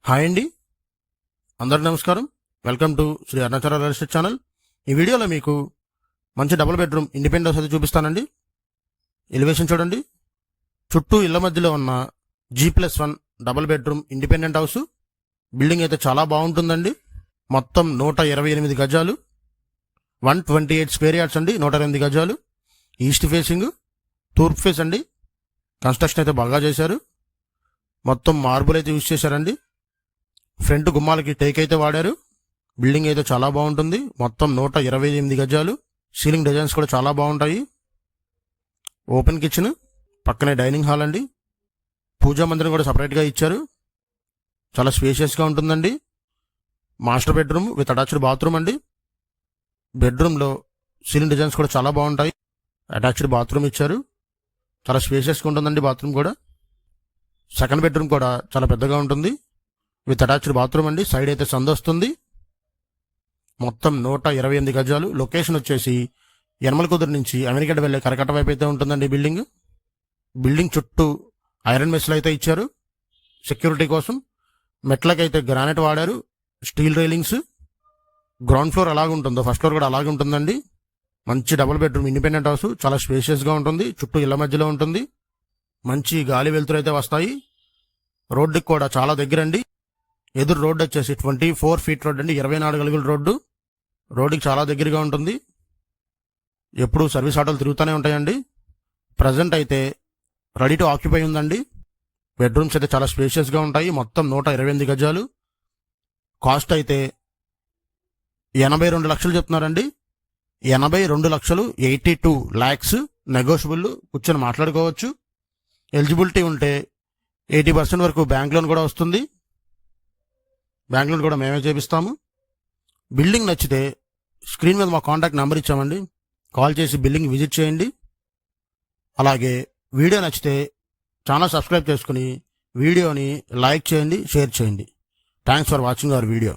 Hi అండి, అందరికీ నమస్కారం. Welcome to Shri Arunachala real estate channel. ఈ వీడియోలో మీకు మంచి డబుల్ బెడ్రూమ్ ఇండిపెండెంట్ హౌస్ అయితే చూపిస్తానండి. ఎలివేషన్ చూడండి. చుట్టూ ఇళ్ల మధ్యలో ఉన్న G+1 double bedroom independent house. Building అయితే చాలా బాగుంటుందండి. మొత్తం 128 గజాలు, 128 స్క్వేర్ యార్డ్స్ అండి. 108 గజాలు. ఈస్ట్ ఫేసింగ్, తూర్పు ఫేస్ అండి. కన్స్ట్రక్షన్ అయితే బాగా చేశారు. మొత్తం మార్బుల్ అయితే యూజ్ చేశారండి. ఫ్రంట్ గుమ్మాలకి టేక్ అయితే వాడారు. బిల్డింగ్ అయితే చాలా బాగుంటుంది. మొత్తం 128 గజాలు. సీలింగ్ డిజైన్స్ కూడా చాలా బాగుంటాయి. ఓపెన్ కిచెన్, పక్కనే డైనింగ్ హాల్ అండి. పూజా మందిరం కూడా సపరేట్గా ఇచ్చారు. చాలా స్పేషియస్గా ఉంటుందండి. Master bedroom with attached bathroom అండి. బెడ్రూమ్లో సీలింగ్ డిజైన్స్ కూడా చాలా బాగుంటాయి. అటాచ్డ్ బాత్రూమ్ ఇచ్చారు. చాలా స్పేషియస్గా ఉంటుందండి బాత్రూమ్ కూడా. సెకండ్ బెడ్రూమ్ కూడా చాలా పెద్దగా ఉంటుంది విత్ అటాచ్డ్ బాత్రూమ్ అండి. సైడ్ అయితే సందు వస్తుంది. మొత్తం 128 గజాలు. లొకేషన్ వచ్చేసి యనమలకుదురు నుంచి అమెరికా వెళ్ళే కరకట్ట వైపు అయితే ఉంటుందండి బిల్డింగ్. బిల్డింగ్ చుట్టూ ఐరన్ మెస్లు అయితే ఇచ్చారు సెక్యూరిటీ కోసం. మెట్లకైతే గ్రానైట్ వాడారు, స్టీల్ రైలింగ్స్. గ్రౌండ్ ఫ్లోర్ అలాగే ఉంటుందో ఫస్ట్ ఫ్లోర్ కూడా అలాగే ఉంటుందండి. మంచి డబుల్ బెడ్రూమ్ ఇండిపెండెంట్ హౌస్. చాలా స్పేషియస్గా ఉంటుంది. చుట్టూ ఇళ్ల మధ్యలో ఉంటుంది. మంచి గాలి వెలుతురు అయితే వస్తాయి. రోడ్డుకి కూడా చాలా దగ్గరండి. ఎదురు రోడ్డు వచ్చేసి 24 ఫీట్ రోడ్ అండి. 24 అడుగుల రోడ్డు. రోడ్డుకి చాలా దగ్గరగా ఉంటుంది. ఎప్పుడు సర్వీస్ ఆటోలు తిరుగుతూనే ఉంటాయండి. ప్రజెంట్ అయితే రెడీ టు ఆక్యుపై ఉందండి. బెడ్రూమ్స్ అయితే చాలా స్పేషియస్గా ఉంటాయి. మొత్తం 128 గజాలు. కాస్ట్ అయితే 82 లక్షలు చెప్తున్నారండి. 82 లక్షలు, 82 lakhs. నెగోషియబుల్, కూర్చొని మాట్లాడుకోవచ్చు. ఎలిజిబిలిటీ ఉంటే 80% వరకు బ్యాంక్ లోన్ కూడా వస్తుంది. బ్యాంక్ లోన్ కూడా మేమే చేపిస్తాము. బిల్డింగ్ నచ్చితే స్క్రీన్ మీద మా కాంటాక్ట్ నెంబర్ ఇచ్చామండి. కాల్ చేసి బిల్డింగ్ విజిట్ చేయండి. అలాగే వీడియో నచ్చితే ఛానల్ సబ్స్క్రైబ్ చేసుకుని వీడియోని లైక్ చేయండి, షేర్ చేయండి. Thanks for watching our video.